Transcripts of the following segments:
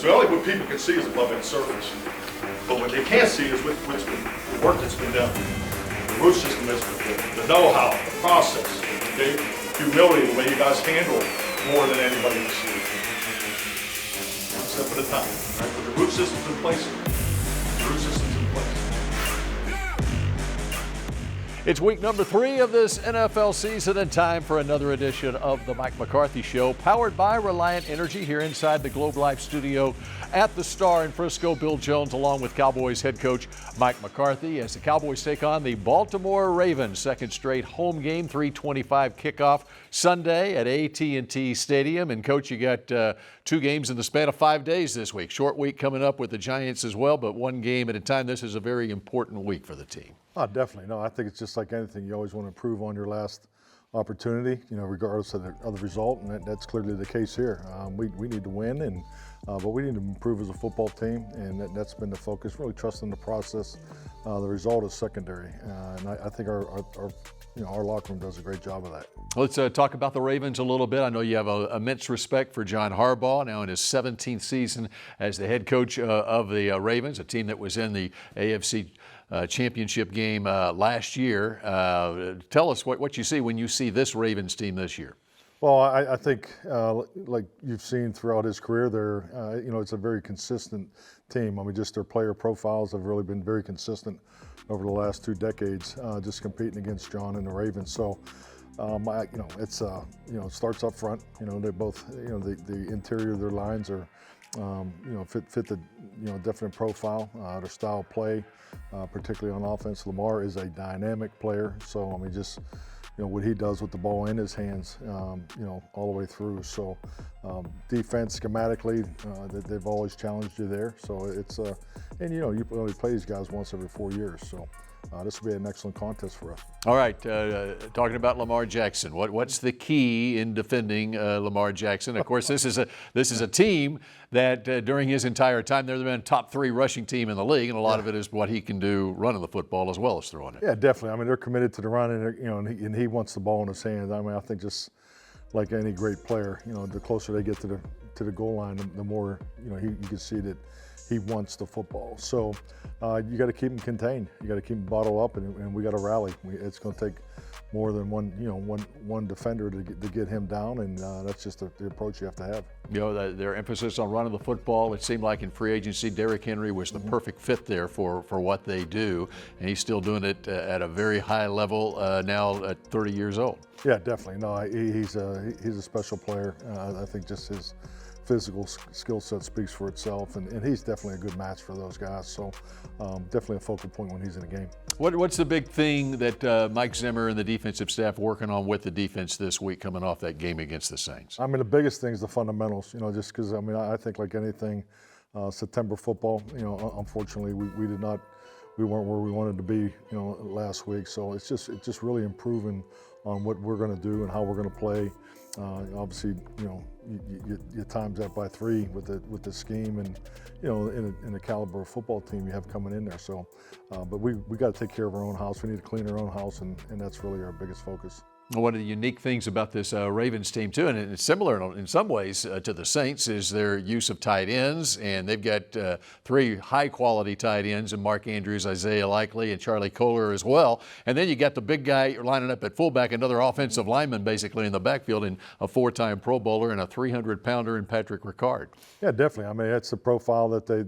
So only what people can see is above the surface. But what they can't see is the work that's been done. The root system is the know-how, the process, okay? Humility, the way you guys handle more than anybody in the city. One step at a time. Right? But the root system's in place. The root system's in place. It's week number 3 of this NFL season and time for another edition of the Mike McCarthy Show, powered by Reliant Energy here inside the Globe Life studio at the Star in Frisco. Bill Jones along with Cowboys head coach Mike McCarthy as the Cowboys take on the Baltimore Ravens. Second straight home game, 3:25 kickoff Sunday at AT&T Stadium. And coach, you got 2 games in the span of 5 days this week. Short week coming up with the Giants as well, but 1 game at a time. This is a very important week for the team. Oh, definitely. No, I think it's just like anything. You always want to improve on your last opportunity, regardless of the result, and that's clearly the case here. We need to win, but we need to improve as a football team, and that's been the focus. Really trusting the process. The result is secondary, and I think our locker room does a great job of that. Let's talk about the Ravens a little bit. I know you have immense respect for John Harbaugh, now in his 17th season as the head coach of the Ravens, a team that was in the AFC championship game last year. Tell us what you see when you see this Ravens team this year. Well, I think like you've seen throughout his career, it's a very consistent team. I mean, just their player profiles have really been very consistent over the last 2 decades, just competing against John and the Ravens. So, it starts up front. They both, the interior of their lines are, fit the, definite profile, their style of play, particularly on offense. Lamar is a dynamic player, so I mean, just what he does with the ball in his hands, all the way through. So defense schematically, they've always challenged you there. So it's and you only play these guys once every 4 years. So this will be an excellent contest for us. All right, talking about Lamar Jackson, what's the key in defending Lamar Jackson? Of course, this is a team that during his entire time they've been a top 3 rushing team in the league, and a lot of it is what he can do running the football as well as throwing it. Yeah, definitely. I mean, they're committed to the run, and he wants the ball in his hands. I mean, I think just like any great player, the closer they get to the goal line, the more you can see that he wants the football. So you got to keep him contained. You got to keep him bottled up, and we got to rally. It's going to take more than one defender to get him down, and that's just the approach you have to have. Their emphasis on running the football. It seemed like in free agency, Derrick Henry was the perfect fit there for what they do, and he's still doing it at a very high level now at 30 years old. Yeah, definitely. No, he's a special player. I think just his physical skill set speaks for itself, and he's definitely a good match for those guys. So definitely a focal point when he's in the game. What's the big thing that Mike Zimmer and the defensive staff working on with the defense this week coming off that game against the Saints? I mean, the biggest thing is the fundamentals, just because, I mean, I think like anything, September football, unfortunately we weren't where we wanted to be, last week. So it's just really improving on what we're going to do and how we're going to play. Obviously, you times that by 3 with the scheme, and in the caliber of football team you have coming in there. So, but we got to take care of our own house. We need to clean our own house, and that's really our biggest focus. One of the unique things about this Ravens team, too, and it's similar in some ways to the Saints, is their use of tight ends. And they've got 3 high-quality tight ends, and Mark Andrews, Isaiah Likely, and Charlie Kohler as well. And then you got the big guy lining up at fullback, another offensive lineman basically in the backfield, and a 4-time Pro Bowler and a 300-pounder in Patrick Ricard. Yeah, definitely. I mean, that's the profile that they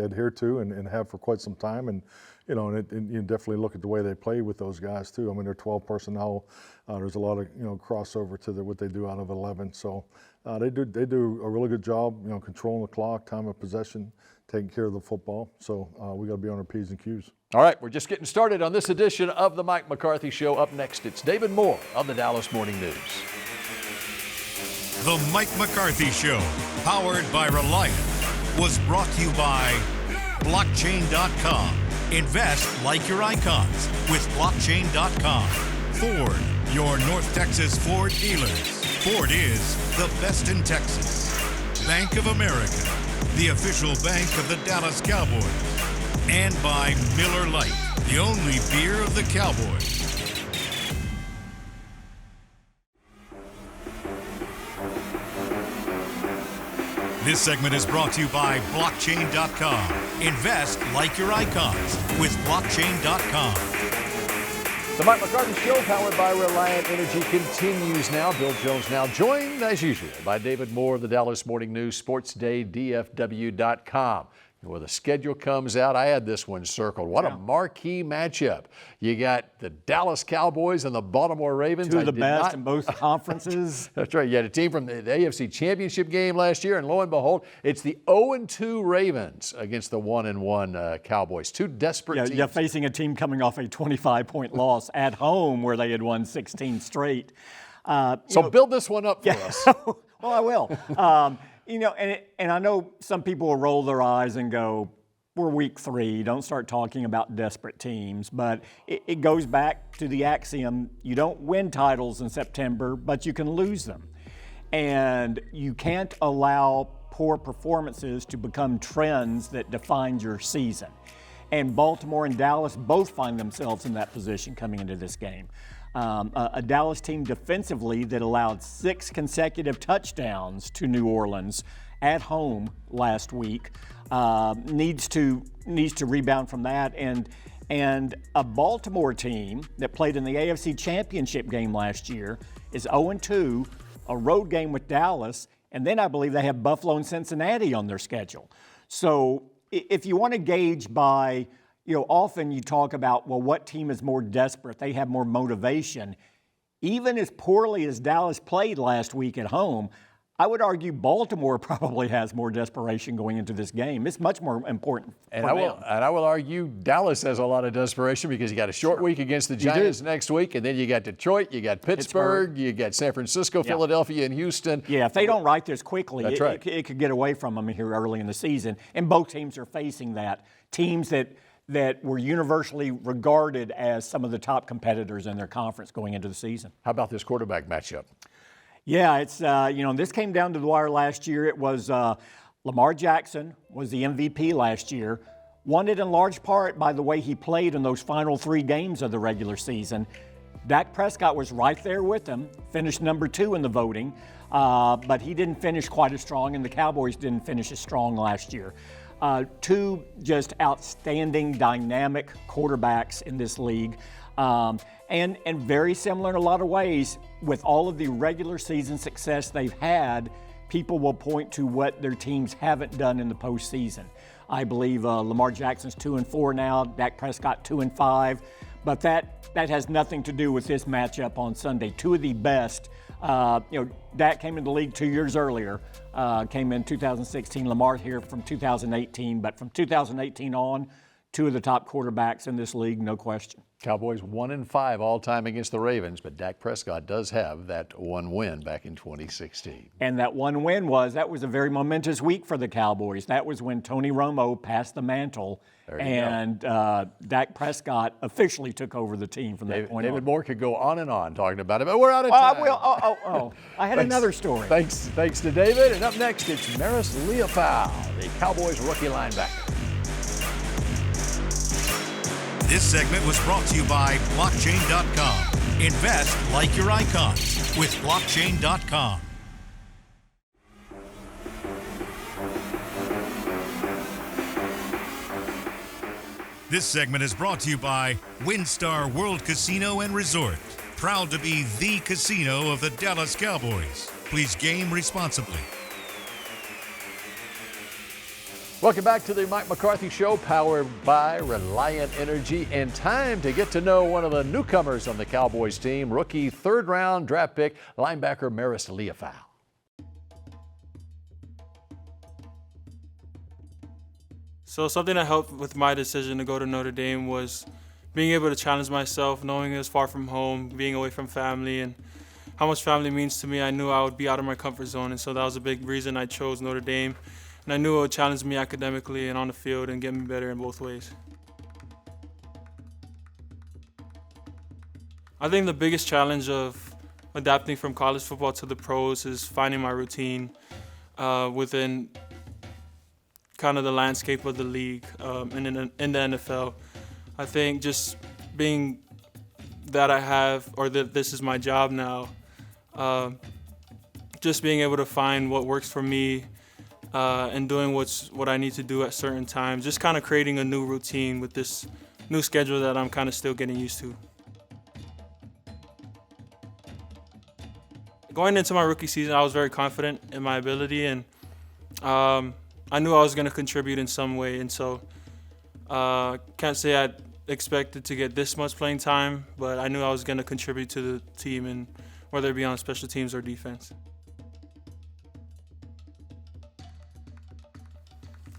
adhere to and have for quite some time. And and you definitely look at the way they play with those guys too. I mean, they're 12 personnel. There's a lot of crossover to what they do out of 11. So they do a really good job, controlling the clock, time of possession, taking care of the football. So we got to be on our P's and Q's. All right, we're just getting started on this edition of the Mike McCarthy Show. Up next, it's David Moore of the Dallas Morning News. The Mike McCarthy Show, powered by Reliant, was brought to you by Blockchain.com. Invest like your icons with Blockchain.com. Ford, your North Texas Ford dealers. Ford is the best in Texas. Bank of America, the official bank of the Dallas Cowboys. And by Miller Lite, the only beer of the Cowboys. This segment is brought to you by Blockchain.com. Invest like your icons with Blockchain.com. The Mike McCarthy Show, powered by Reliant Energy, continues now. Bill Jones now joined, as usual, by David Moore of the Dallas Morning News, SportsDayDFW.com. Where the schedule comes out, I had this one circled. What a marquee matchup. You got the Dallas Cowboys and the Baltimore Ravens. Two of the best in both conferences. That's right. You had a team from the AFC Championship game last year, and lo and behold, it's the 0-2 Ravens against the 1-1 Cowboys. Two desperate teams. Yeah, facing a team coming off a 25-point loss at home where they had won 16 straight. Build this one up for us. Well, I will. And I know some people will roll their eyes and go, we're week 3, don't start talking about desperate teams. But it goes back to the axiom, you don't win titles in September, but you can lose them. And you can't allow poor performances to become trends that define your season. And Baltimore and Dallas both find themselves in that position coming into this game. A Dallas team defensively that allowed 6 consecutive touchdowns to New Orleans at home last week needs to rebound from that. And a Baltimore team that played in the AFC Championship game last year is 0-2, a road game with Dallas, and then I believe they have Buffalo and Cincinnati on their schedule. So if you want to gauge by, often you talk about, well, what team is more desperate? They have more motivation. Even as poorly as Dallas played last week at home, I would argue Baltimore probably has more desperation going into this game. It's much more important for them. I will argue Dallas has a lot of desperation because you got a short week against the Giants next week, and then you got Detroit, you got Pittsburgh, you got San Francisco, Philadelphia, and Houston. Yeah, if they don't right this quickly, right. it could get away from them here early in the season. And both teams are facing that. Teams that were universally regarded as some of the top competitors in their conference going into the season. How about this quarterback matchup? Yeah, it's, this came down to the wire last year. It was Lamar Jackson was the MVP last year, won it in large part by the way he played in those final 3 games of the regular season. Dak Prescott was right there with him, finished number 2 in the voting, but he didn't finish quite as strong, and the Cowboys didn't finish as strong last year. 2 just outstanding, dynamic quarterbacks in this league. And very similar in a lot of ways. With all of the regular season success they've had, people will point to what their teams haven't done in the postseason. I believe Lamar Jackson's 2-4 now, Dak Prescott 2-5, but that has nothing to do with this matchup on Sunday. 2 of the best. Dak came into the league 2 years earlier, came in 2016. Lamar here from 2018, but from 2018 on, 2 of the top quarterbacks in this league, no question. Cowboys 1-5 all-time against the Ravens, but Dak Prescott does have that one win back in 2016. And that one win was a very momentous week for the Cowboys. That was when Tony Romo passed the mantle, and Dak Prescott officially took over the team from that point on. David Moore could go on and on talking about it, but we're out of time. I had another story. Thanks to David. And up next, it's Maris Leopold, the Cowboys rookie linebacker. This segment was brought to you by Blockchain.com. Invest like your icons with Blockchain.com. This segment is brought to you by WinStar World Casino and Resort. Proud to be the casino of the Dallas Cowboys. Please game responsibly. Welcome back to the Mike McCarthy Show, powered by Reliant Energy, and time to get to know one of the newcomers on the Cowboys team, rookie 3rd-round draft pick, linebacker Maris Leopold. So something that helped with my decision to go to Notre Dame was being able to challenge myself, knowing it was far from home, being away from family, and how much family means to me. I knew I would be out of my comfort zone, and so that was a big reason I chose Notre Dame. And I knew it would challenge me academically and on the field and get me better in both ways. I think the biggest challenge of adapting from college football to the pros is finding my routine within kind of the landscape of the league and in the NFL. I think just being that I have, or that this is my job now, just being able to find what works for me and doing what I need to do at certain times. Just kind of creating a new routine with this new schedule that I'm kind of still getting used to. Going into my rookie season, I was very confident in my ability, and I knew I was going to contribute in some way. And so can't say I expected to get this much playing time, but I knew I was going to contribute to the team, and whether it be on special teams or defense.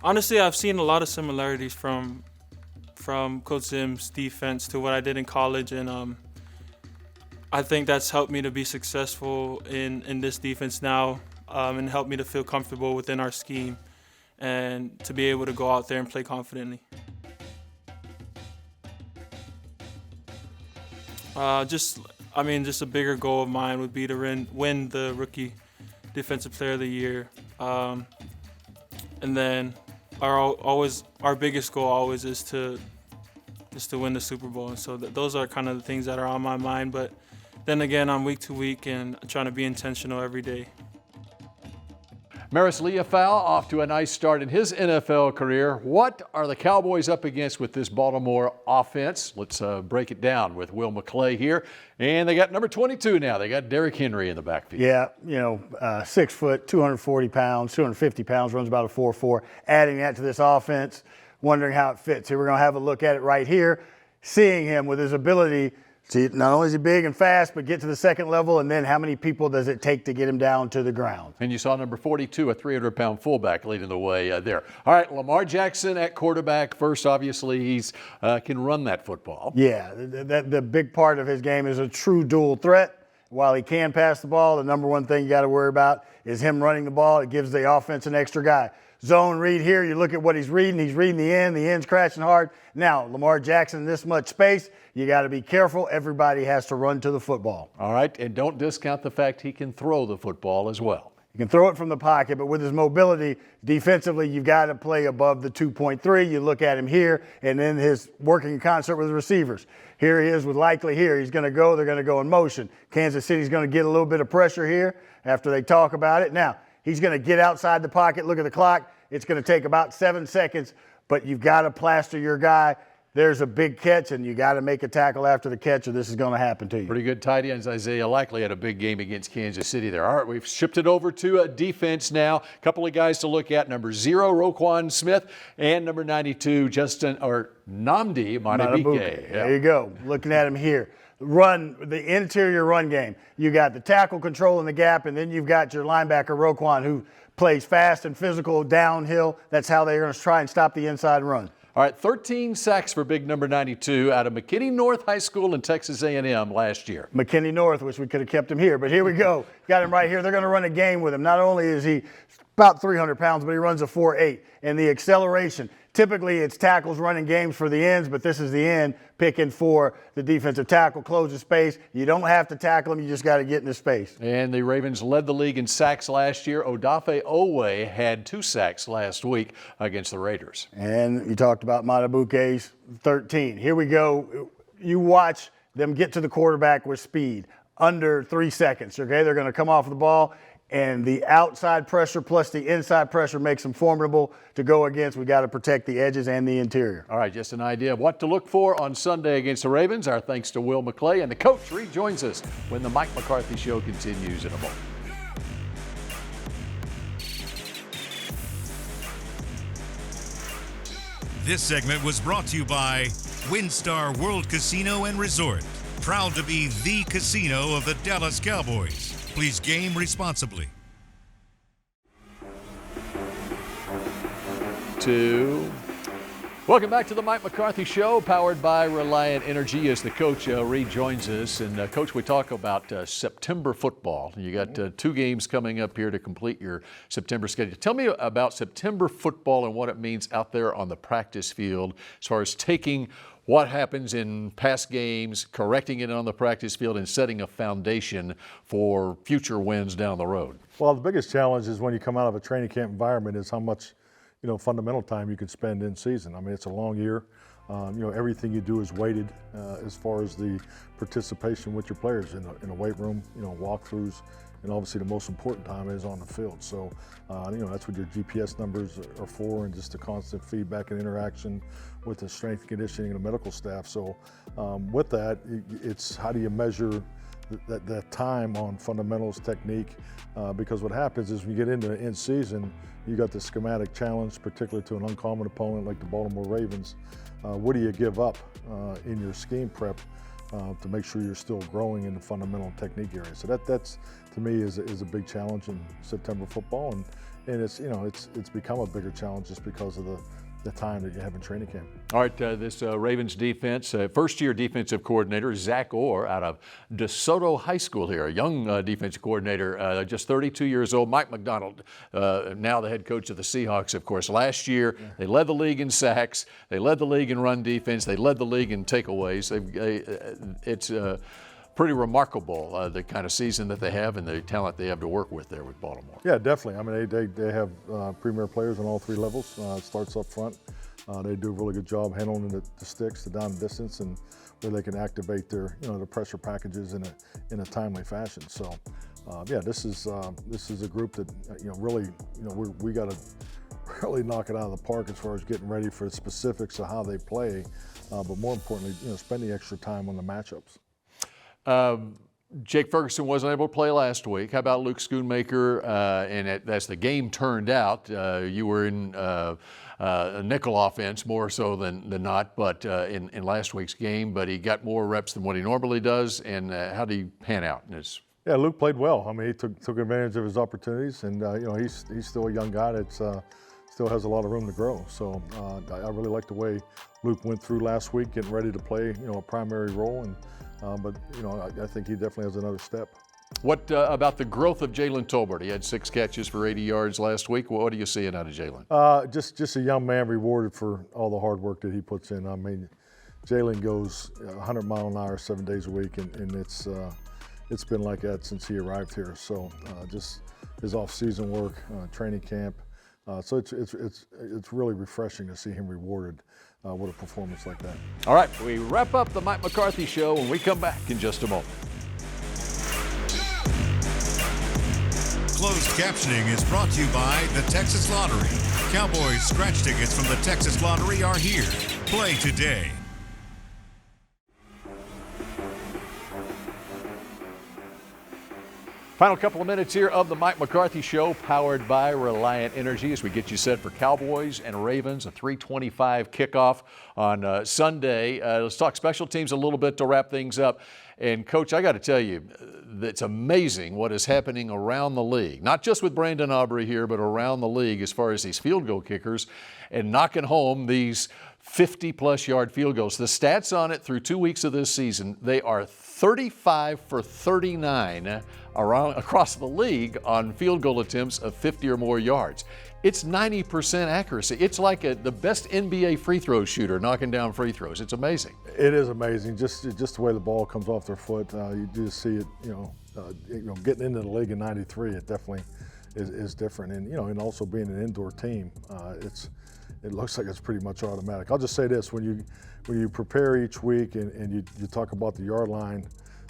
Honestly, I've seen a lot of similarities from Coach Zim's defense to what I did in college, and I think that's helped me to be successful in this defense now, and helped me to feel comfortable within our scheme and to be able to go out there and play confidently. Just a bigger goal of mine would be to win the Rookie Defensive Player of the Year, and then our biggest goal always is to win the Super Bowl. And so those are kind of the things that are on my mind. But then again, I'm week to week and trying to be intentional every day. Maris Leofau off to a nice start in his NFL career. What are the Cowboys up against with this Baltimore offense? Let's break it down with Will McClay here. And they got number 22 now. They got Derrick Henry in the backfield. Yeah, 6 foot, 240 pounds, 250 pounds, runs about a 4.4. Adding that to this offense, wondering how it fits. Here we're going to have a look at it right here. Seeing him with his ability to not only is he big and fast, but get to the second level, and then how many people does it take to get him down to the ground? And you saw number 42, a 300-pound fullback, leading the way there. All right, Lamar Jackson at quarterback. First, obviously, he's can run that football. Yeah, the big part of his game is a true dual threat. While he can pass the ball, the number one thing you got to worry about is him running the ball. It gives the offense an extra guy. Zone read here, you look at what he's reading. He's reading the end's crashing hard. Now, Lamar Jackson, this much space, you got to be careful. Everybody has to run to the football. All right, and don't discount the fact he can throw the football as well. You can throw it from the pocket, but with his mobility, defensively, you've got to play above the 2.3. You look at him here, and then his working in concert with the receivers. Here he is with Likely here. He's going to go. They're going to go in motion. Kansas City's going to get a little bit of pressure here after they talk about it. Now, he's going to get outside the pocket. Look at the clock. It's going to take about 7 seconds, but you've got to plaster your guy. There's a big catch, and you got to make a tackle after the catch, or this is going to happen to you. Pretty good tight ends. Isaiah Likely had a big game against Kansas City there. All right, we've shifted it over to a defense now. A couple of guys to look at. Number 0, Roquan Smith, and number 92, Nnamdi Madubuike. There you go. Looking at him here. The interior run game. You got the tackle control in the gap, and then you've got your linebacker, Roquan, who plays fast and physical downhill. That's how they're going to try and stop the inside run. All right, 13 sacks for big number 92 out of McKinney North High School in Texas A&M last year. McKinney North, wish we could have kept him here, but here we go. Got him right here. They're going to run a game with him. Not only is he about 300 pounds, but he runs a 4.8. And the acceleration, typically it's tackles running games for the ends, but this is the end picking for the defensive tackle, closes space. You don't have to tackle him. You just got to get in the space. And the Ravens led the league in sacks last year. Odafe Owe had 2 sacks last week against the Raiders. And you talked about Madubuike's 13. Here we go. You watch them get to the quarterback with speed, under 3 seconds, okay? They're going to come off the ball, and the outside pressure plus the inside pressure makes them formidable to go against. We got to protect the edges and the interior. All right, just an idea of what to look for on Sunday against the Ravens. Our thanks to Will McClay, and the coach rejoins us when the Mike McCarthy Show continues in a moment. This segment was brought to you by WinStar World Casino and Resort. Proud to be the casino of the Dallas Cowboys. Please game responsibly. Welcome back to the Mike McCarthy Show, powered by Reliant Energy, as the coach rejoins us. And Coach, we talk about September football. You got 2 games coming up here to complete your September schedule. Tell me about September football and what it means out there on the practice field as far as taking what happens in past games, correcting it on the practice field, and setting a foundation for future wins down the road. Well, the biggest challenge is when you come out of a training camp environment is how much, fundamental time you can spend in season. I mean, it's a long year. Everything you do is weighted as far as the participation with your players in a weight room, walkthroughs, and obviously the most important time is on the field. So, that's what your GPS numbers are for, and just the constant feedback and interaction with the strength conditioning and the medical staff. So with that, it's how do you measure that time on fundamentals, technique, because what happens is when you get into the end season, you got the schematic challenge, particularly to an uncommon opponent like the Baltimore Ravens. What do you give up in your scheme prep to make sure you're still growing in the fundamental technique area? So that's to me is a big challenge in September football, and it's become a bigger challenge just because of the time that you have in training camp. All right, this Ravens defense, first-year defensive coordinator Zach Orr out of DeSoto High School here, a young defensive coordinator, just 32 years old. Mike McDonald, now the head coach of the Seahawks, of course. Last year, they led the league in sacks, they led the league in run defense, they led the league in takeaways. It's pretty remarkable, the kind of season that they have and the talent they have to work with there with Baltimore. Yeah, definitely. I mean, they have premier players on all three levels. It starts up front. They do a really good job handling the sticks, the down distance, and where they can activate their pressure packages in a timely fashion. So, this is a group that really we got to really knock it out of the park as far as getting ready for the specifics of how they play, but more importantly, spending extra time on the matchups. Jake Ferguson wasn't able to play last week. How about Luke Schoonmaker? And as the game turned out, you were in a nickel offense more so than not, but in last week's game. But he got more reps than what he normally does. And how did he pan out? Yeah, Luke played well. I mean, he took advantage of his opportunities, and he's still a young guy that still has a lot of room to grow. So I really like the way Luke went through last week, getting ready to play a primary role. And but I think he definitely has another step. What about the growth of Jalen Tolbert? He had 6 catches for 80 yards last week. What are you seeing out of Jalen? Just a young man rewarded for all the hard work that he puts in. I mean, Jalen goes 100 mile an hour 7 days a week, and it's been like that since he arrived here. So just his off-season work, training camp. So it's really refreshing to see him rewarded with a performance like that. All right, we wrap up the Mike McCarthy Show when we come back in just a moment. Closed captioning is brought to you by the Texas Lottery. Cowboys scratch tickets from the Texas Lottery are here. Play today. Final couple of minutes here of the Mike McCarthy Show, powered by Reliant Energy, as we get you set for Cowboys and Ravens, a 3:25 kickoff on Sunday. Let's talk special teams a little bit to wrap things up. And, Coach, I got to tell you, it's amazing what is happening around the league, not just with Brandon Aubrey here, but around the league as far as these field goal kickers and knocking home these 50-plus yard field goals. The stats on it through 2 weeks of this season, they are 35 for 39 across the league on field goal attempts of 50 or more yards. It's 90% accuracy. It's like the best NBA free throw shooter knocking down free throws. It's amazing. It is amazing. Just the way the ball comes off their foot. You just see it. Getting into the league in '93, it definitely is different. And and also being an indoor team, it looks like it's pretty much automatic. I'll just say this: when you prepare each week and you talk about the yard line,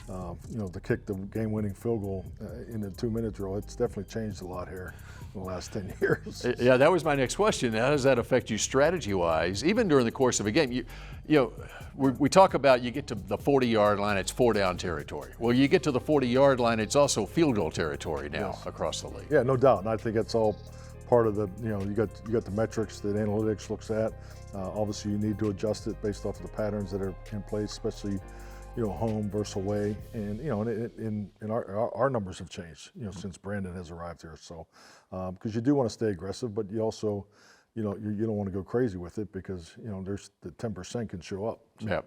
to kick the game-winning field goal in the 2-minute drill, it's definitely changed a lot here in the last 10 years. Yeah, that was my next question. How does that affect you strategy-wise, even during the course of a game? We talk about you get to the 40-yard line, it's 4-down territory. Well, you get to the 40-yard line, it's also field goal territory now across the league. Yeah, no doubt. And I think that's all part of the, you got the metrics that analytics looks at. Obviously, you need to adjust it based off of the patterns that are in place, especially home versus away, and and our numbers have changed since Brandon has arrived here. So because you do want to stay aggressive, but you also you don't want to go crazy with it because there's the 10% can show up. So. Yeah,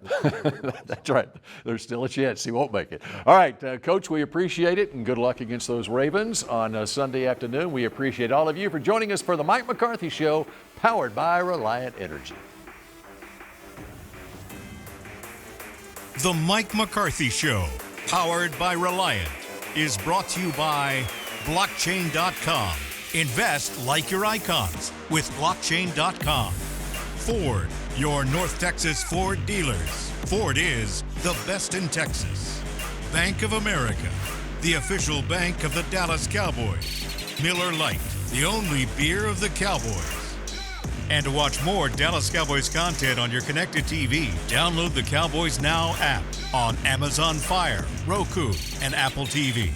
that's right. There's still a chance he won't make it. All right, Coach, we appreciate it, and good luck against those Ravens on Sunday afternoon. We appreciate all of you for joining us for the Mike McCarthy Show, powered by Reliant Energy. The Mike McCarthy Show, powered by Reliant, is brought to you by Blockchain.com. Invest like your icons with Blockchain.com. Ford, your North Texas Ford dealers. Ford is the best in Texas. Bank of America, the official bank of the Dallas Cowboys. Miller Lite, the only beer of the Cowboys. And to watch more Dallas Cowboys content on your connected TV, download the Cowboys Now app on Amazon Fire, Roku, and Apple TV.